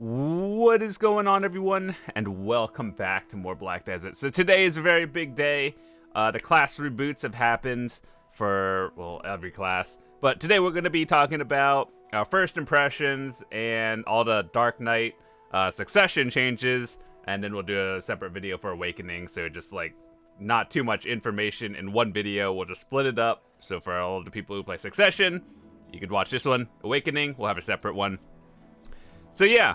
What is going on, everyone, and welcome back to more Black Desert. So today is a very big day. The class reboots have happened for, well, every class. But today we're going to be talking about our first impressions and all the Dark Knight succession changes. And then we'll do a separate video for Awakening. So just like not too much information in one video. We'll just split it up. So for all the people who play Succession, you could watch this one. Awakening, we'll have a separate one. So yeah.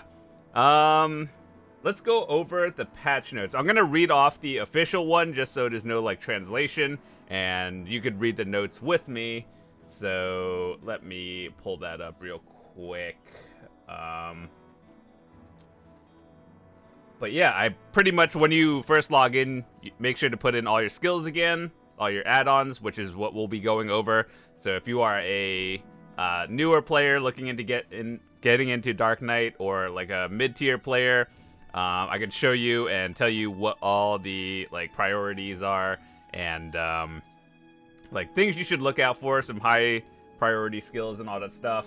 Let's go over the patch notes. I'm gonna read off the official one just so there's no like translation, and you could read the notes with me. So let me pull that up real quick. But yeah, I pretty much, when you first log in, make sure to put in all your skills again, all your add-ons, which is what we'll be going over. So if you are a newer player looking into getting into Dark Knight, or like a mid-tier player, I can show you and tell you what all the like priorities are, and like things you should look out for, some high priority skills and all that stuff.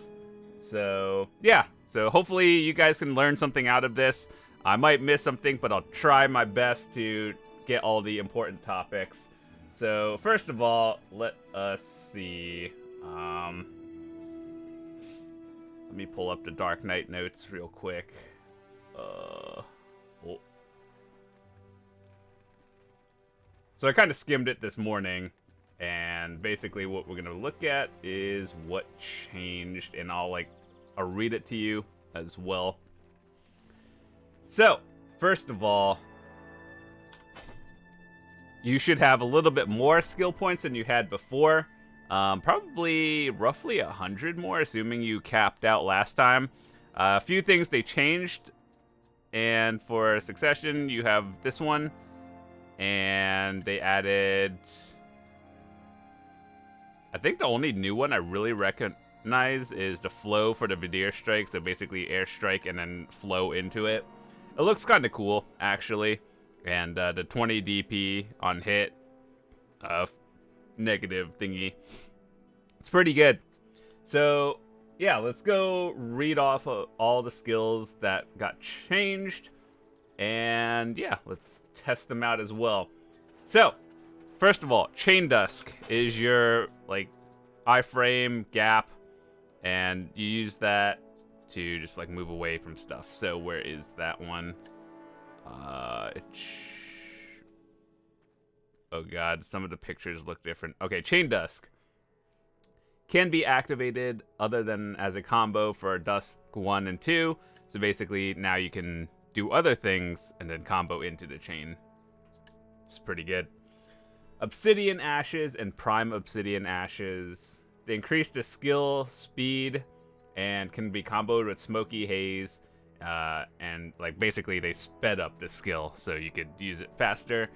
So yeah, so hopefully you guys can learn something out of this. I might miss something, but I'll try my best to get all the important topics. So first of all, let us see. Let me pull up the Dark Knight notes real quick. So I kind of skimmed it this morning, and basically what we're gonna look at is what changed, and I'll read it to you as well. So first of all, you should have a little bit more skill points than you had before. Probably roughly 100 more, assuming you capped out last time. A few things they changed, and for Succession, you have this one, and they added, I think the only new one I really recognize is the flow for the Airstrike, so basically Airstrike and then flow into it. It looks kind of cool, actually, and the 20 DP on hit, negative thingy. It's pretty good. So yeah, let's go read off of all the skills that got changed, and yeah, let's test them out as well. So first of all, Chain Dusk is your like iframe gap, and you use that to just like move away from stuff. So where is that one? Oh god, some of the pictures look different. Okay, Chain Dusk can be activated other than as a combo for Dusk 1 and 2. So basically now you can do other things and then combo into the chain. It's pretty good. Obsidian Ashes and Prime Obsidian Ashes. They increase the skill speed and can be comboed with Smokey Haze. And like basically they sped up the skill so you could use it faster.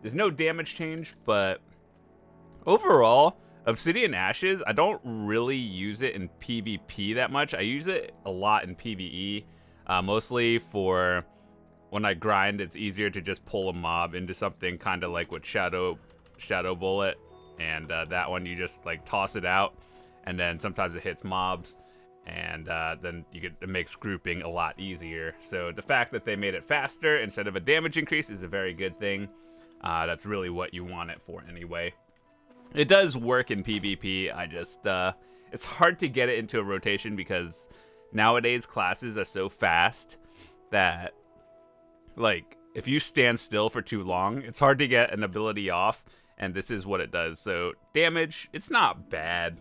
There's no damage change, but overall, Obsidian Ashes, I don't really use it in PvP that much. I use it a lot in PvE, mostly for when I grind. It's easier to just pull a mob into something, kind of like with Shadow Bullet, and that one you just like toss it out, and then sometimes it hits mobs, and then it makes grouping a lot easier. So the fact that they made it faster instead of a damage increase is a very good thing. That's really what you want it for anyway. It does work in PvP. I just it's hard to get it into a rotation because nowadays classes are so fast that like if you stand still for too long, it's hard to get an ability off, and this is what it does. So damage, it's not bad.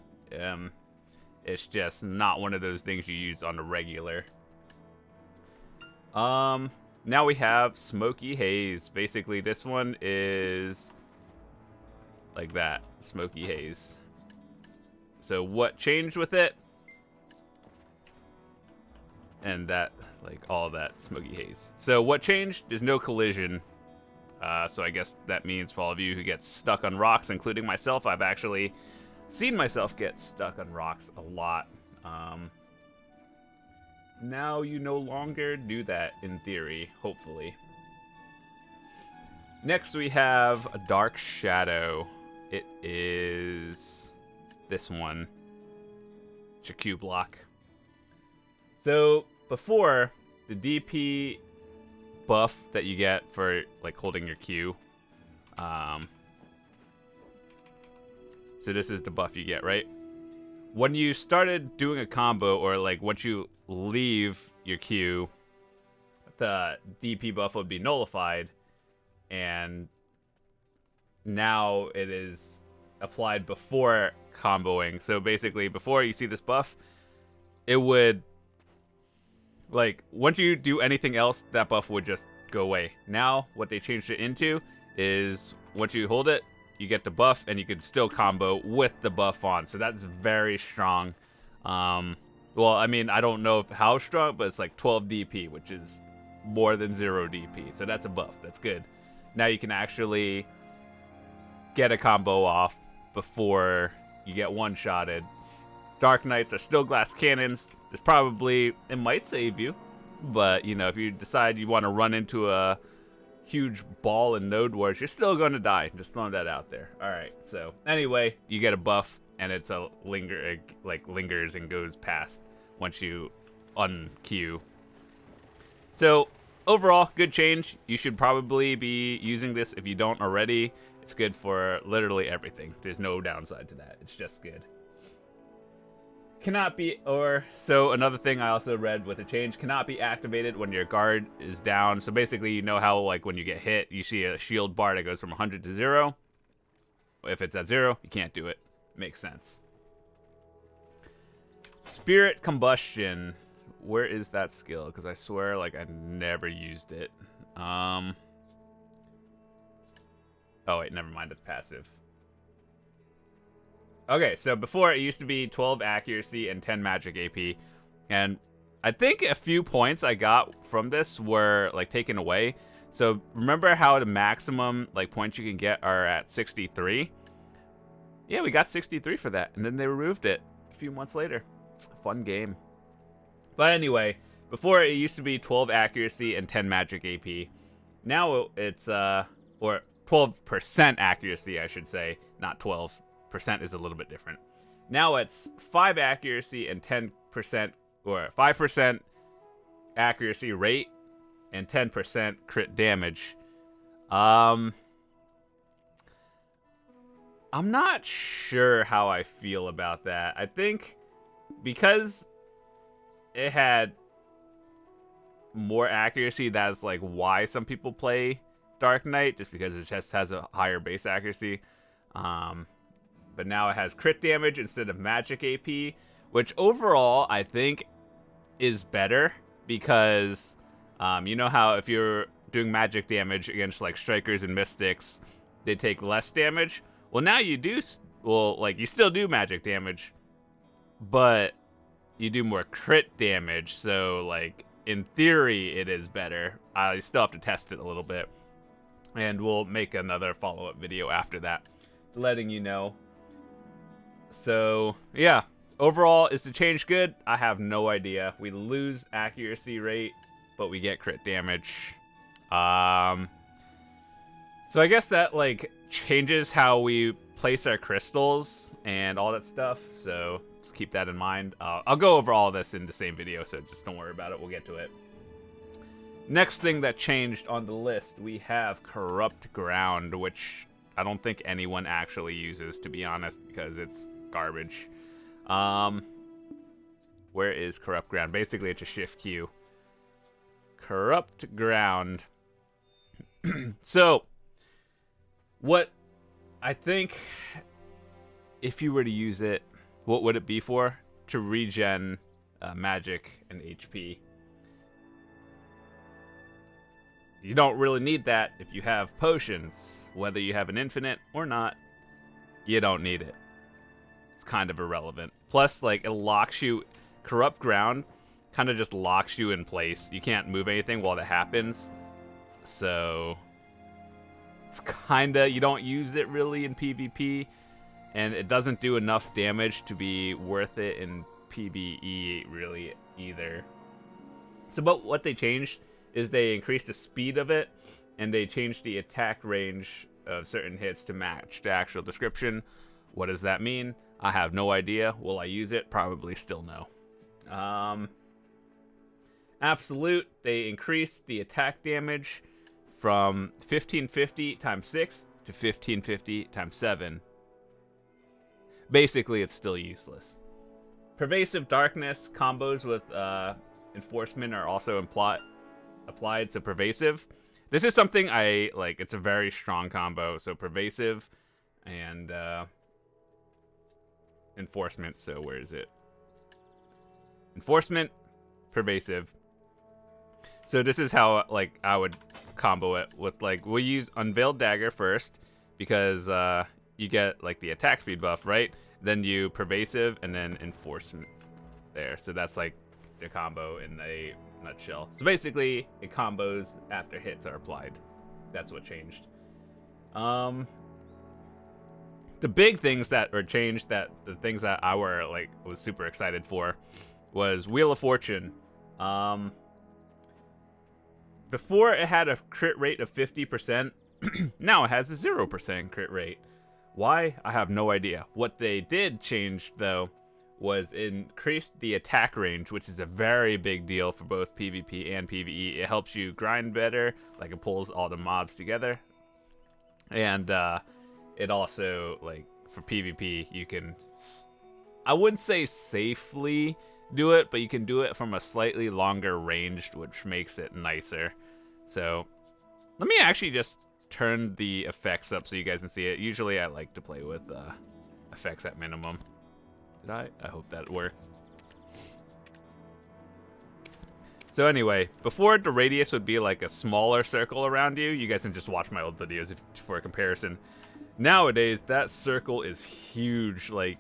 It's just not one of those things you use on a regular. Now we have Smokey Haze. Basically, this one is like that, Smokey Haze. So what changed with it? And that, like all that Smokey Haze. So what changed? There's no collision. So I guess that means for all of you who get stuck on rocks, including myself, I've actually seen myself get stuck on rocks a lot. Now you no longer do that in theory, hopefully. Next we have a Dark Shadow. It is this one. It's a Q block. So before, the DP buff that you get for like holding your Q, so this is the buff you get, right? When you started doing a combo, or like once you leave your Q, the DP buff would be nullified, and now it is applied before comboing. So basically, before you see this buff, it would, like, once you do anything else, that buff would just go away. Now, what they changed it into is once you hold it, you get the buff, and you can still combo with the buff on. So that's very strong. Well, I mean, I don't know how strong, but it's like 12 DP, which is more than 0 DP. So that's a buff. That's good. Now you can actually get a combo off before you get one-shotted. Dark Knights are still glass cannons. It's probably, it might save you, but, you know, if you decide you want to run into a huge ball in Node Wars, you're still going to die. Just throwing that out there. All right, so anyway, you get a buff, and it's a lingers and goes past once you unqueue. So overall, good change. You should probably be using this if you don't already. It's good for literally everything. There's no downside to that. It's just good. Cannot be, so another thing I also read with the change, cannot be activated when your guard is down. So basically, you know how, like, when you get hit, you see a shield bar that goes from 100 to 0. If it's at 0, you can't do it. Makes sense. Spirit Combustion. Where is that skill? Because I swear, like, I never used it. Oh, wait, never mind. It's passive. Okay, so before it used to be 12 accuracy and 10 magic AP. And I think a few points I got from this were, like, taken away. So remember how the maximum, like, points you can get are at 63? Yeah, we got 63 for that. And then they removed it a few months later. Fun game. But anyway, before it used to be 12 accuracy and 10 magic AP. Now it's, or 12% accuracy, I should say, not 12%. Is a little bit different. Now it's 5 accuracy and 10%, or 5% accuracy rate and 10% crit damage. I'm not sure how I feel about that. I think because it had more accuracy, that's like why some people play Dark Knight, just because it just has a higher base accuracy. But now it has crit damage instead of magic AP, which overall I think is better because you know how if you're doing magic damage against like strikers and mystics, they take less damage. Well, now you do, well, like you still do magic damage, but you do more crit damage. So like in theory it is better. I still have to test it a little bit, and we'll make another follow-up video after that, letting you know. So, yeah. Overall, is the change good? I have no idea. We lose accuracy rate, but we get crit damage. So I guess that, like, changes how we place our crystals and all that stuff. So, just keep that in mind. I'll go over all this in the same video, so just don't worry about it. We'll get to it. Next thing that changed on the list, we have Corrupt Ground, which I don't think anyone actually uses, to be honest, because it's garbage. Where is Corrupt Ground? Basically, it's a shift Q. Corrupt Ground. So, what I think, if you were to use it, what would it be for? To regen magic and HP. You don't really need that if you have potions. Whether you have an infinite or not, you don't need it. It's kind of irrelevant. Plus, like, it locks you. Corrupt Ground kind of just locks you in place. You can't move anything while that happens. So, it's kind of, you don't use it really in PvP. And it doesn't do enough damage to be worth it in PvE, really, either. So, but what they changed is they increased the speed of it, and they changed the attack range of certain hits to match the actual description. What does that mean? I have no idea. Will I use it? Probably still no. Absolute, they increased the attack damage from 1550 times 6 to 1550 times 7. Basically, it's still useless. Pervasive Darkness combos with Enforcement are also applied, so Pervasive. This is something I like. It's a very strong combo, so Pervasive and Enforcement. So where is it? Enforcement, Pervasive. So this is how like I would combo it with like we'll use Unveiled Dagger first because you get like the attack speed buff, right? Then you Pervasive and then Enforcement there. So that's like the combo in a nutshell. So basically it combos after hits are applied. That's what changed. The big things that were changed, that the things that I was super excited for was Wheel of Fortune. Before it had a crit rate of 50%, now it has a 0% crit rate. Why? I have no idea. What they did change, though, was increase the attack range, which is a very big deal for both PvP and PvE. It helps you grind better, like it pulls all the mobs together. And it also, like, for PvP, you can, I wouldn't say safely do it, but you can do it from a slightly longer range, which makes it nicer. So let me actually just turn the effects up so you guys can see it. Usually I like to play with effects at minimum. Did I hope that worked. So anyway, before the radius would be like a smaller circle around you. You guys can just watch my old videos for a comparison. Nowadays that circle is huge. Like,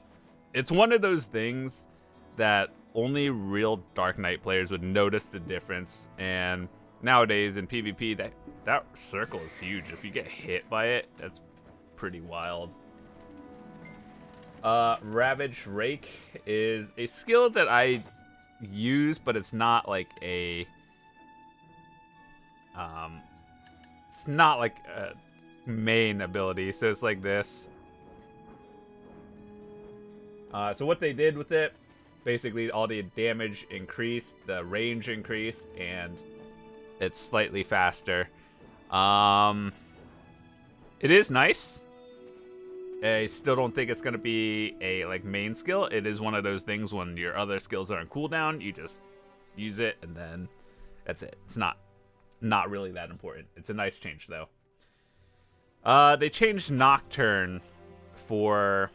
it's one of those things that only real Dark Knight players would notice the difference. And nowadays in PvP, that circle is huge. If you get hit by it, that's pretty wild. Ravage Rake is a skill that I use, but it's not like a it's not like a main ability. So it's like this. So what they did with it, basically all the damage increased, the range increased, and it's slightly faster. It is nice. I still don't think it's gonna be a like main skill. It is one of those things when your other skills are on cooldown, you just use it and then that's it. It's not really that important. It's a nice change though. They changed Nocturne for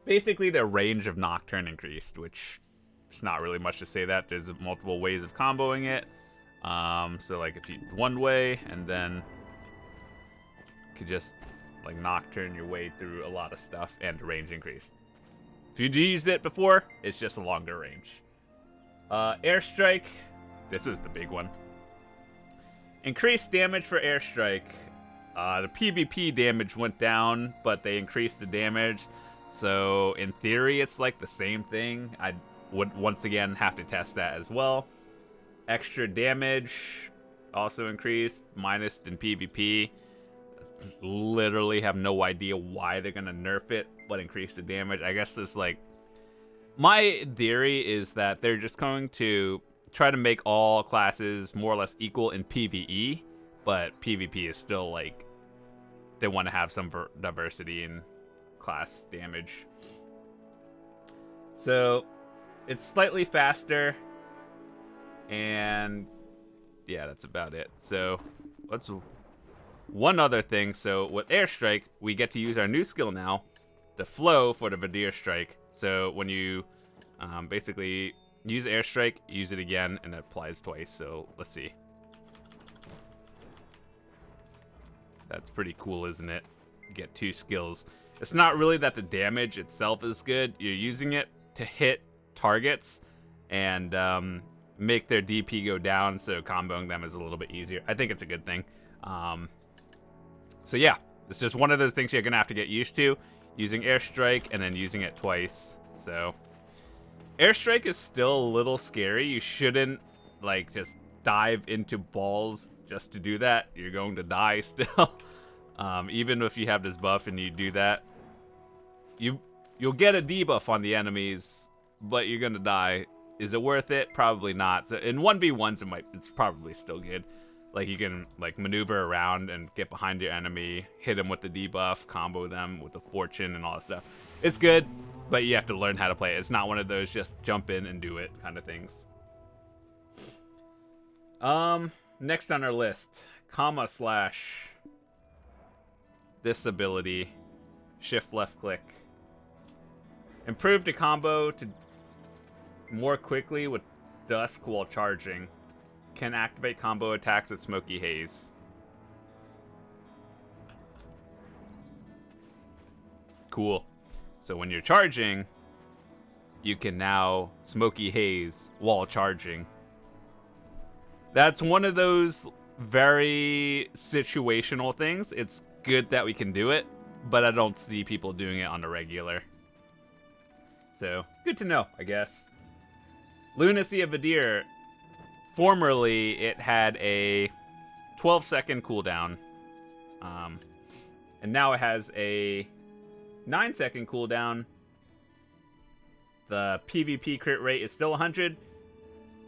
basically their range of Nocturne increased, which is not really much to say that. There's multiple ways of comboing it. So like if you one way and then you could just like Nocturne your way through a lot of stuff and the range increased. If you used it before, it's just a longer range. Airstrike, this is the big one. Increased damage for Airstrike. The PvP damage went down, but they increased the damage. So in theory, it's like the same thing. I would once again have to test that as well. Extra damage also increased, minus in PvP. Literally have no idea why they're gonna nerf it, but increase the damage. I guess it's like, my theory is that they're just going to try to make all classes more or less equal in PvE, but PvP is still like, they want to have some diversity in class damage. So it's slightly faster, and yeah, that's about it. So let's one other thing. So with Airstrike, we get to use our new skill now, the flow for the Vadir Strike. So when you basically use Airstrike, use it again, and it applies twice. So let's see. That's pretty cool, isn't it? You get two skills. It's not really that the damage itself is good. You're using it to hit targets and make their DP go down, so comboing them is a little bit easier. I think it's a good thing. So yeah, it's just one of those things you're gonna have to get used to, using Airstrike and then using it twice. So Airstrike is still a little scary. You shouldn't like just dive into balls just to do that. You're going to die still. Even if you have this buff and you do that, you'll get a debuff on the enemies, but you're gonna die Is it worth it? Probably not. So in 1v1s, it's probably still good. Like, you can, like, maneuver around and get behind your enemy, hit them with the debuff, combo them with the fortune and all that stuff. It's good, but you have to learn how to play it. It's not one of those just jump in and do it kind of things. Next on our list, / this ability, shift left click. Improve the combo to more quickly with Dusk while charging. Can activate combo attacks with Smokey Haze. Cool. So when you're charging, you can now Smokey Haze while charging. That's one of those very situational things. It's good that we can do it, but I don't see people doing it on the regular. So, good to know, I guess. Lunacy of Vadir. Formerly, it had a 12-second cooldown. And now it has a 9-second cooldown. The PvP crit rate is still 100.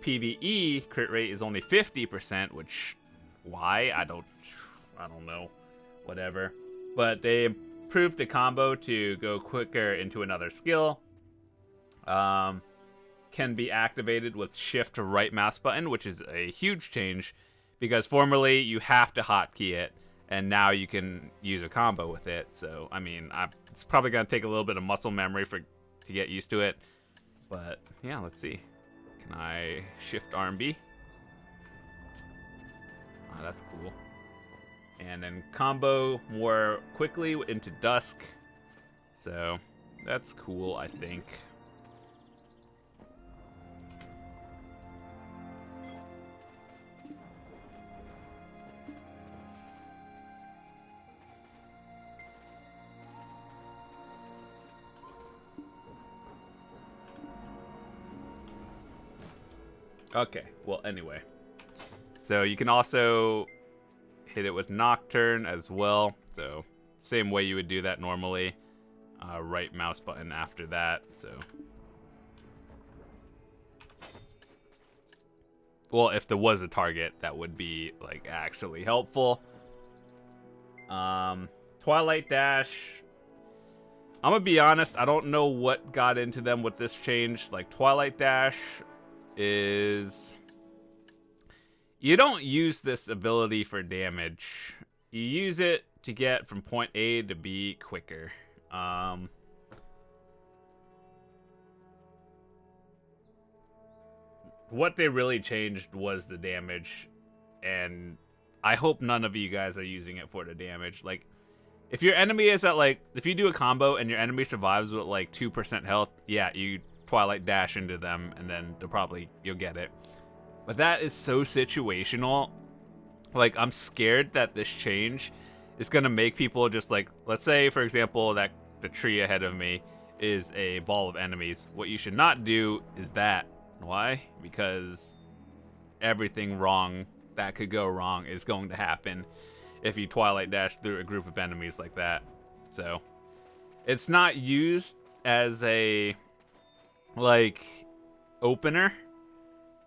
PvE crit rate is only 50%, which, why? I don't know. Whatever. But they improved the combo to go quicker into another skill. Can be activated with shift to right mouse button, which is a huge change because formerly you have to hotkey it, and now you can use a combo with it. So, I mean, it's probably going to take a little bit of muscle memory to get used to it. But, yeah, let's see. Can I shift RMB? Oh, that's cool. And then combo more quickly into Dusk. So, that's cool, I think. Okay, well, anyway. So you can also hit it with Nocturne as well. So same way you would do that normally. Right mouse button after that. So, well, if there was a target, that would be like actually helpful. Twilight Dash. I'm gonna be honest, I don't know what got into them with this change. Like, Twilight Dash is, you don't use this ability for damage. You use it to get from point A to B quicker. What they really changed was the damage, and I hope none of you guys are using it for the damage. Like, if your enemy is at, like, if you do a combo and your enemy survives with like 2% health, yeah, you Twilight Dash into them, and then you'll get it. But that is so situational. Like, I'm scared that this change is gonna make people just, like, let's say, for example, that the tree ahead of me is a ball of enemies. What you should not do is that. Why? Because everything wrong that could go wrong is going to happen if you Twilight Dash through a group of enemies like that. So, it's not used as a, like, opener.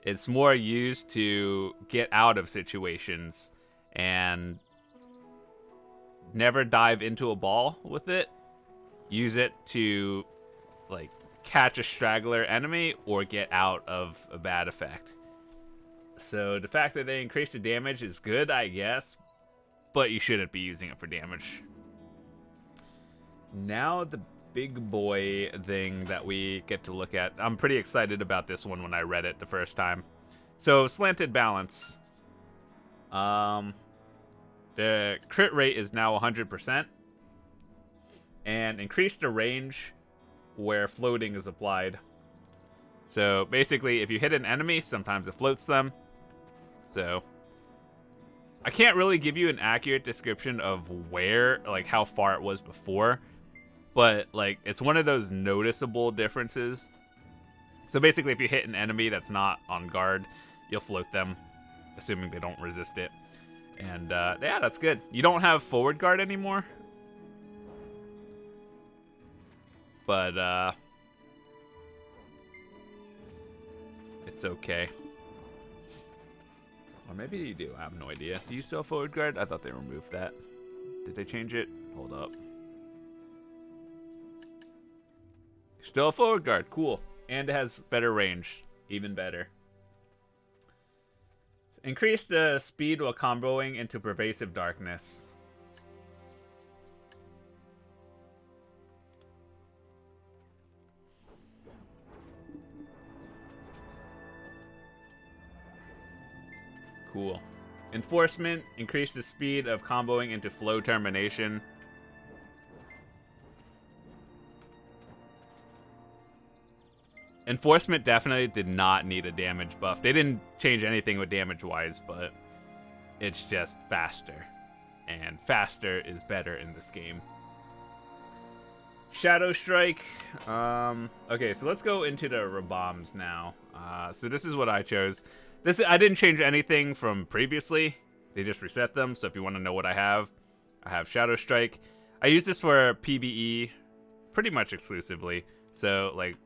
It's more used to get out of situations and never dive into a ball with it. Use it to, like, catch a straggler enemy or get out of a bad effect. So the fact that they increase the damage is good, I guess, but you shouldn't be using it for damage. Now the big boy thing that we get to look at. I'm pretty excited about this one when I read it the first time. So, Slanted Balance. The crit rate is now 100%. And increase the range where floating is applied. So, basically, if you hit an enemy, sometimes it floats them. So, I can't really give you an accurate description of where, like, how far it was before. But, like, it's one of those noticeable differences. So basically, if you hit an enemy that's not on guard, you'll float them, assuming they don't resist it. And, yeah, that's good. You don't have forward guard anymore. But, It's okay. Or maybe you do. I have no idea. Do you still have forward guard? I thought they removed that. Did they change it? Hold up. Still a forward guard. Cool. And it has better range. Even better. Increase the speed while comboing into pervasive darkness. Cool. Enforcement. Increase the speed of comboing into flow termination. Enforcement definitely did not need a damage buff. They didn't change anything with damage-wise, but it's just faster. And faster is better in this game. Shadow Strike. Okay, so let's go into the Rabombs now. So this is what I chose. I didn't change anything from previously. They just reset them, so if you want to know what I have Shadow Strike. I use this for PvE pretty much exclusively. So, like,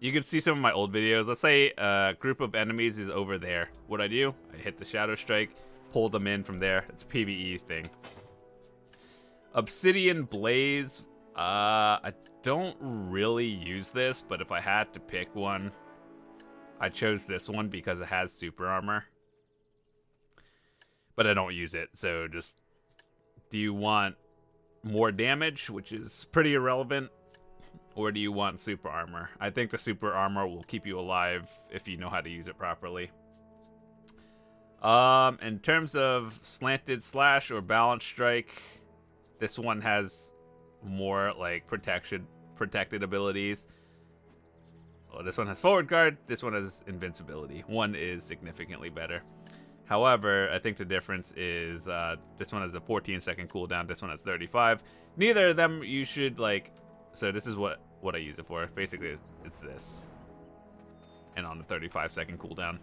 you can see some of my old videos. Let's say a group of enemies is over there. What I do, I hit the Shadow Strike, pull them in from there. It's a PvE thing. Obsidian Blaze. I don't really use this, but if I had to pick one, I chose this one because it has super armor. But I don't use it, so just... Do you want more damage, which is pretty irrelevant? Or do you want super armor? I think the super armor will keep you alive if you know how to use it properly. In terms of Slanted Slash or Balance Strike, this one has more like protected abilities. Well, this one has forward guard, this one has invincibility. One is significantly better. However, I think the difference is this one has a 14-second cooldown, this one has 35. Neither of them you should like... So this is what I use it for. Basically, it's this. And on the 35-second cooldown.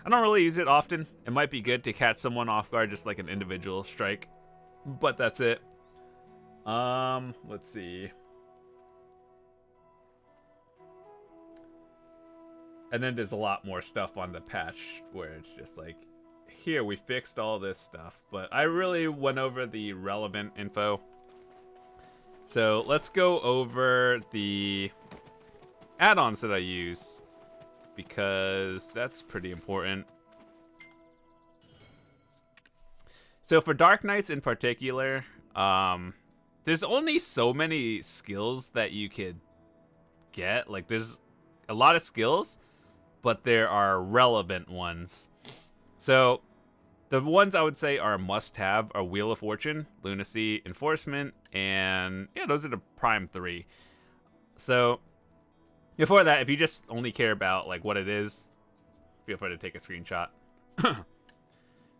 I don't really use it often. It might be good to catch someone off guard, just like an individual strike. But that's it. Let's see. And then there's a lot more stuff on the patch where it's just like, here, we fixed all this stuff. But I really went over the relevant info. So let's go over the add-ons that I use, because that's pretty important. So for Dark Knights in particular, there's only so many skills that you could get. Like, there's a lot of skills, but there are relevant ones. So the ones I would say are a must-have are Wheel of Fortune, Lunacy, Enforcement, and yeah, those are the prime 3. So before that, if you just only care about like what it is, feel free to take a screenshot.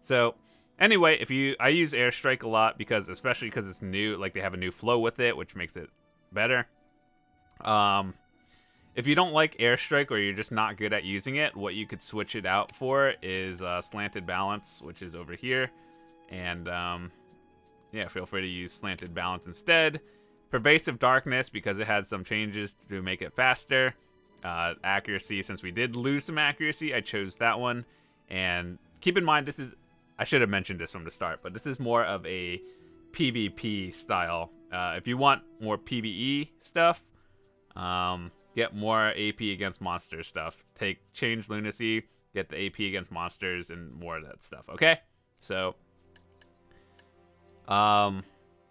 So anyway, I use Airstrike a lot especially because it's new, like they have a new flow with it, which makes it better. If you don't like Airstrike or you're just not good at using it, what you could switch it out for is Slanted Balance, which is over here. And yeah, feel free to use Slanted Balance instead. Pervasive Darkness, because it had some changes to make it faster. Accuracy, since we did lose some accuracy, I chose that one. And keep in mind, I should have mentioned this from the start, but this is more of a PvP style. If you want more PvE stuff, get more AP against monster stuff. Change Lunacy, get the AP against monsters, and more of that stuff, okay? So,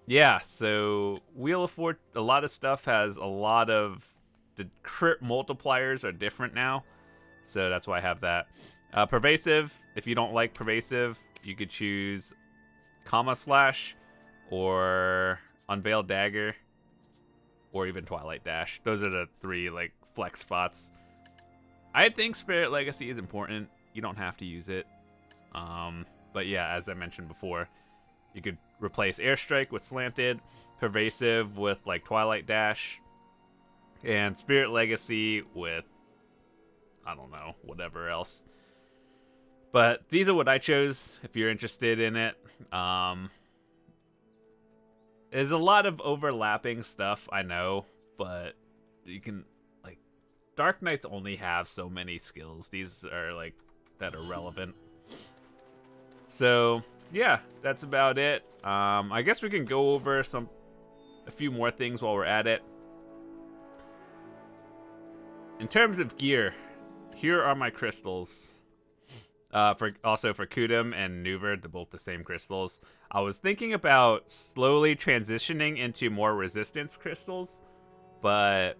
yeah, so Wheel of Fortune, a lot of stuff has a lot of... The crit multipliers are different now, so that's why I have that. Pervasive, if you don't like Pervasive, you could choose Comma Slash or Unveiled Dagger, or even Twilight Dash. Those are the 3 like flex spots. I think Spirit Legacy is important. You don't have to use it. But yeah, as I mentioned before, you could replace Airstrike with Slanted, Pervasive with like Twilight Dash, and Spirit Legacy with, I don't know, whatever else. But these are what I chose if you're interested in it. There's a lot of overlapping stuff, I know, but you can, like, Dark Knights only have so many skills. These are like that are relevant. So yeah, that's about it. I guess we can go over a few more things while we're at it. In terms of gear, here are my crystals. For Kudum and Nuver, they're both the same crystals. I was thinking about slowly transitioning into more resistance crystals, but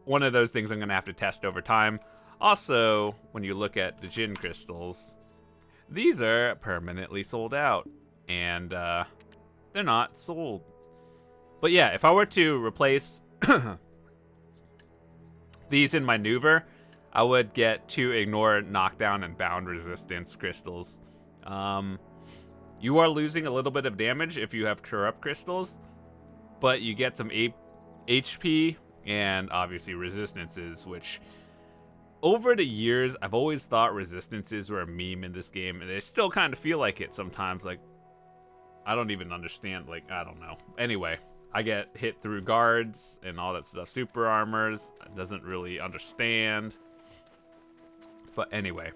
one of those things I'm going to have to test over time. Also, when you look at the Jin crystals, these are permanently sold out, and they're not sold. But yeah, if I were to replace these in my Nuver, I would get 2 ignore, knockdown, and bound resistance crystals. You are losing a little bit of damage if you have corrupt crystals, but you get some HP and obviously resistances, which over the years, I've always thought resistances were a meme in this game, and they still kind of feel like it sometimes. Like, I don't even understand, like, I don't know. Anyway, I get hit through guards and all that stuff. Super armors, doesn't really understand. But anyway,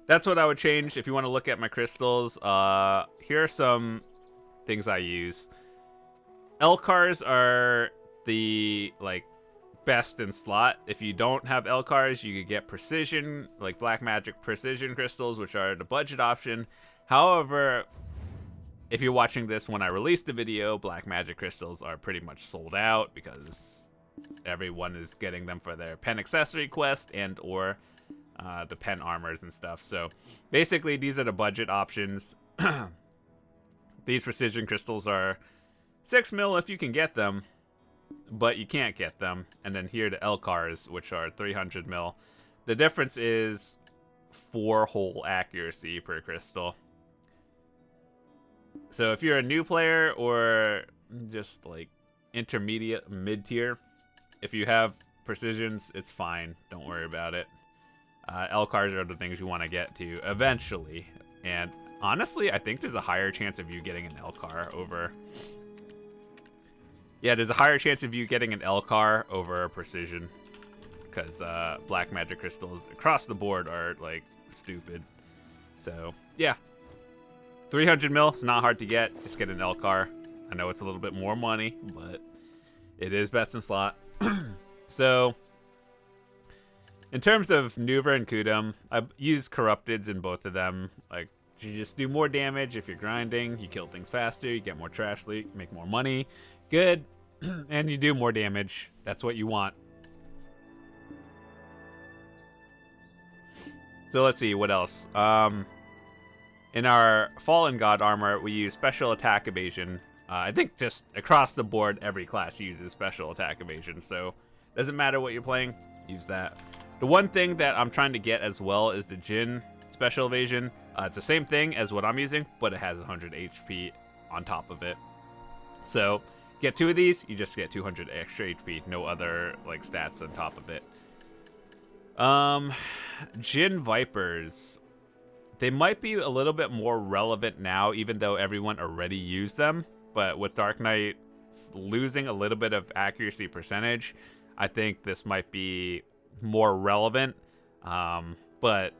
that's what I would change. If you want to look at my crystals, here are some things I use. L-cars are the, like, best in slot. If you don't have L-cars, you could get precision, like black magic precision crystals, which are the budget option. However, if you're watching this when I release the video, black magic crystals are pretty much sold out because everyone is getting them for their pen accessory quest and or the pen armors and stuff. So basically, these are the budget options. These precision crystals are 6 mil if you can get them, but you can't get them. And then here the L-cars, which are 300 mil. The difference is 4 hole accuracy per crystal. So if you're a new player or just like intermediate, mid-tier, if you have precisions, it's fine. Don't worry about it. L-cars are the things you want to get to eventually. And honestly, I think there's a higher chance of you getting an L-car over... Yeah, there's a higher chance of you getting an L-car over a precision. Because black magic crystals across the board are, like, stupid. So, yeah. 300 mil, it's not hard to get. Just get an L-car. I know it's a little bit more money, but it is best in slot. So, in terms of Nuver and Kudum, I use Corrupteds in both of them. Like, you just do more damage if you're grinding. You kill things faster. You get more trash leak, make more money. Good. And you do more damage. That's what you want. So let's see, what else? In our Fallen God armor, we use special attack evasion. I think just across the board, every class uses special attack evasion. So doesn't matter what you're playing, use that. The one thing that I'm trying to get as well is the Jin special evasion. It's the same thing as what I'm using, but it has 100 HP on top of it. So get 2 of these, you just get 200 extra HP. No other like stats on top of it. Jin Vipers. They might be a little bit more relevant now, even though everyone already used them. But with Dark Knight losing a little bit of accuracy percentage, I think this might be more relevant. But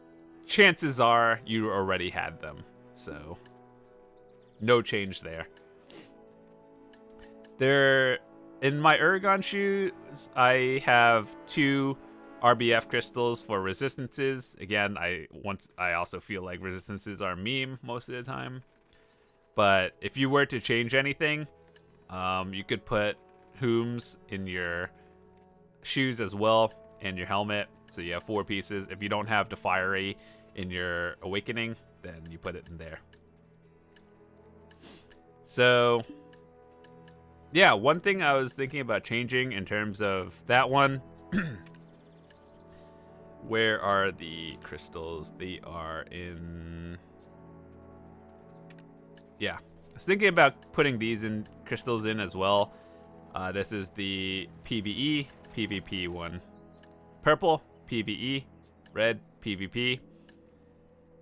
chances are you already had them. So no change there. In my Uragon shoes, I have 2 RBF crystals for resistances. Again, I also feel like resistances are a meme most of the time. But if you were to change anything, you could put Hooms in your shoes as well and your helmet. So you have 4 pieces. If you don't have the Fiery in your Awakening, then you put it in there. So yeah, one thing I was thinking about changing in terms of that one. Where are the crystals? They are in... Yeah. I was thinking about putting these in crystals in as well. This is the PvE, PvP one. Purple, PvE. Red, PvP.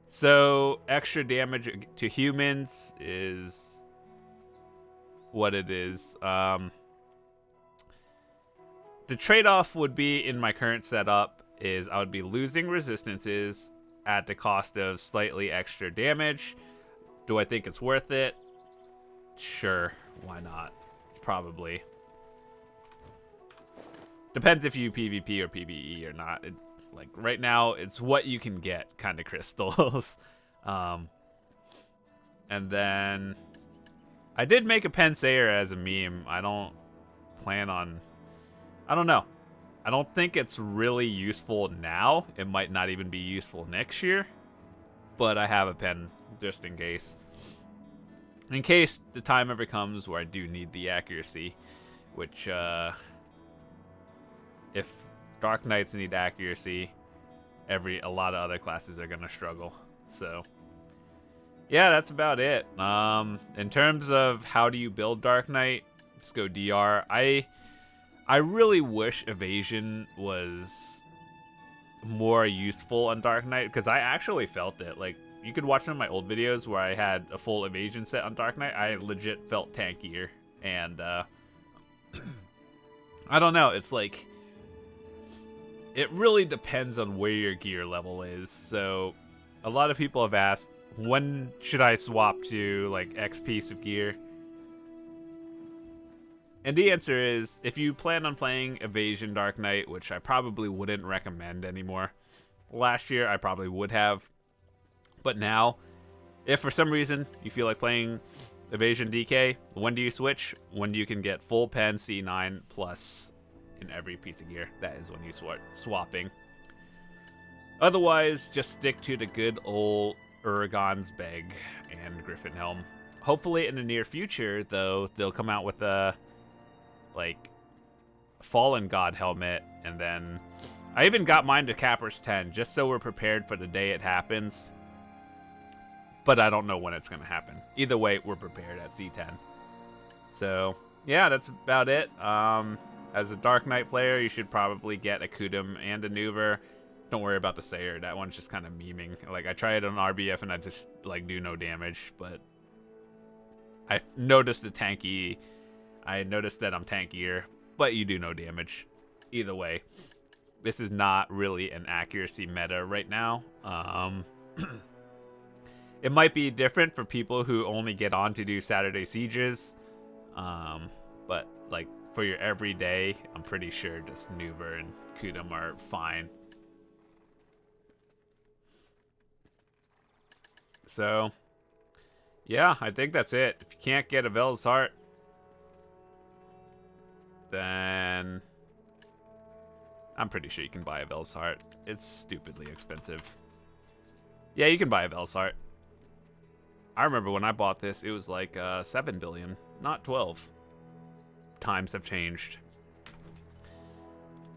So, extra damage to humans is what it is. the trade-off would be in my current setup is I would be losing resistances at the cost of slightly extra damage. Do I think it's worth it? Sure, why not? Probably. Depends if you PvP or PvE or not. Like right now, it's what you can get kind of crystals. And then I did make a Pensayer as a meme. I don't plan on... I don't know. I don't think it's really useful now. It might not even be useful next year. But I have a pen just in case. In case the time ever comes where I do need the accuracy. Which, if Dark Knights need accuracy, a lot of other classes are going to struggle. So, yeah, that's about it. In terms of how do you build Dark Knight, let's go DR. I really wish Evasion was more useful on Dark Knight, because I actually felt it. Like, you could watch some of my old videos where I had a full Evasion set on Dark Knight. I legit felt tankier. And, I don't know. It's like, it really depends on where your gear level is. So, a lot of people have asked, when should I swap to, like, X piece of gear? And the answer is, if you plan on playing Evasion Dark Knight, which I probably wouldn't recommend anymore. Last year, I probably would have. But now, if for some reason you feel like playing Evasion DK, when do you switch? When you can get full pen C9 plus in every piece of gear. That is when you start swapping. Otherwise, just stick to the good old Uragan's Beg and Griffin Helm. Hopefully in the near future, though, they'll come out with a, like, Fallen God helmet, and then I even got mine to Capper's 10, just so we're prepared for the day it happens. But I don't know when it's going to happen. Either way, we're prepared at C10. So, yeah, that's about it. As a Dark Knight player, you should probably get a Kudum and a Nuver. Don't worry about the Sayer. That one's just kind of memeing. Like, I tried it on RBF and I just, like, do no damage. But I noticed I noticed that I'm tankier, but you do no damage. Either way, this is not really an accuracy meta right now. It might be different for people who only get on to do Saturday Sieges. But, like, for your everyday, I'm pretty sure just Nuver and Kudum are fine. So, yeah, I think that's it. If you can't get a Vel's Heart, then I'm pretty sure you can buy a Vel's Heart. It's stupidly expensive. Yeah, you can buy a Vel's Heart. I remember when I bought this, it was like 7 billion, not 12. Times have changed.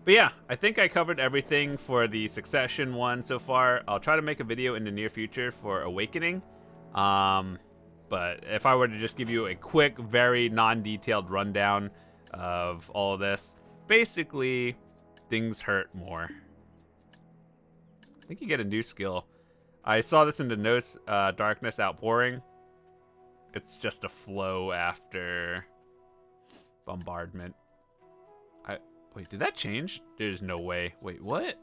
But yeah, I think I covered everything for the Succession one so far. I'll try to make a video in the near future for Awakening. But if I were to just give you a quick, very non-detailed rundown of all of this, basically, things hurt more. I think you get a new skill. I saw this in the notes, Darkness Outpouring. It's just a flow after bombardment. Wait, did that change? There's no way. Wait, what?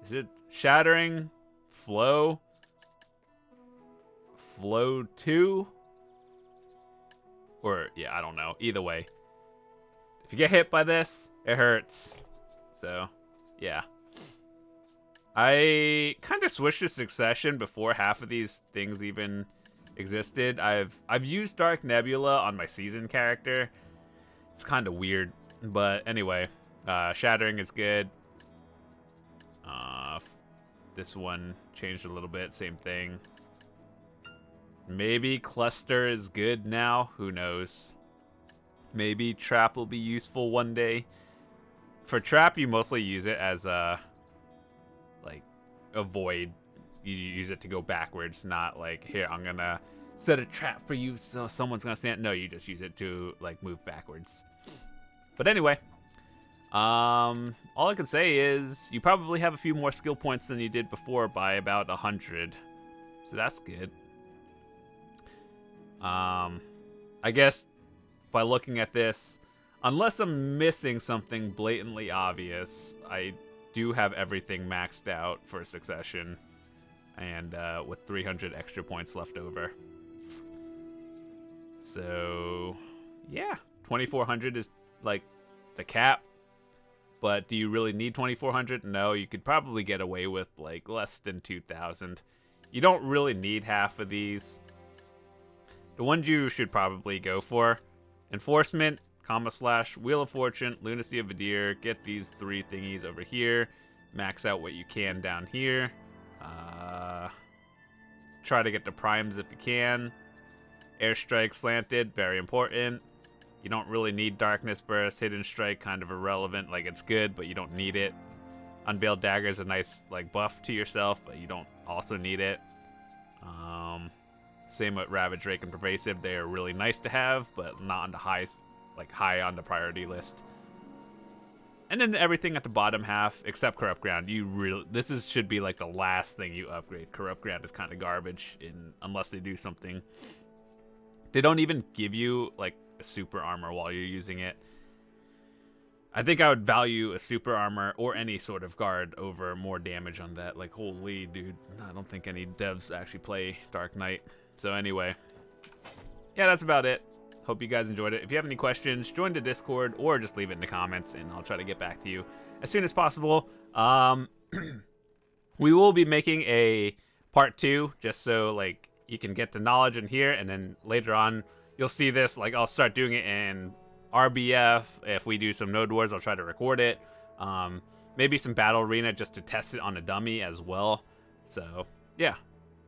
Is it Shattering? Flow? Flow 2? Or, yeah, I don't know. Either way. If you get hit by this, it hurts. So, yeah. I kind of switched to Succession before half of these things even existed. I've used Dark Nebula on my season character. It's kind of weird, but anyway, Shattering is good. This one changed a little bit, same thing. Maybe Cluster is good now, who knows. Maybe Trap will be useful one day. For Trap, you mostly use it as a, like, avoid. You use it to go backwards, not like, here, I'm gonna set a trap for you so someone's gonna stand. No, you just use it to, like, move backwards. But anyway, all I can say is you probably have a few more skill points than you did before by about 100. So that's good. I guess by looking at this, Unless I'm missing something blatantly obvious, I do have everything maxed out for Succession, and with 300 extra points left over. So, yeah, 2,400 is like the cap. But do you really need 2,400? No, you could probably get away with like less than 2,000. You don't really need half of these. The ones you should probably go for: Enforcement, / Wheel of Fortune, Lunacy of Vidir. Get these 3 thingies over here. Max out what you can down here. Try to get the primes if you can. Airstrike, Slanted, very important. You don't really need Darkness Burst. Hidden Strike, kind of irrelevant. Like, it's good, but you don't need it. Unveiled Dagger is a nice like buff to yourself, but you don't also need it. Same with Ravage Rake and Pervasive. They are really nice to have, but not on the high on the priority list. And then everything at the bottom half, except Corrupt Ground, should be like the last thing you upgrade. Corrupt Ground is kind of garbage unless they do something. They don't even give you like a super armor while you're using it. I think I would value a super armor or any sort of guard over more damage on that. Like, holy dude, I don't think any devs actually play Dark Knight. So anyway, yeah, that's about it. Hope you guys enjoyed it. If you have any questions, join the Discord or just leave it in the comments and I'll try to get back to you as soon as possible. We will be making a part 2 just so like you can get the knowledge in here, and then later on you'll see this. Like, I'll start doing it in RBF. If we do some Node Wars, I'll try to record it. Maybe some Battle Arena just to test it on a dummy as well. So yeah,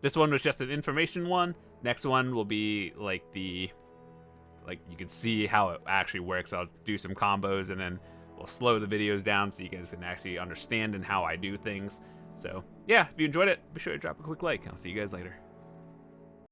this one was just an information one. Next one will be like you can see how it actually works. I'll do some combos and then we'll slow the videos down so you guys can actually understand and how I do things. So yeah, if you enjoyed it, be sure to drop a quick like. I'll see you guys later.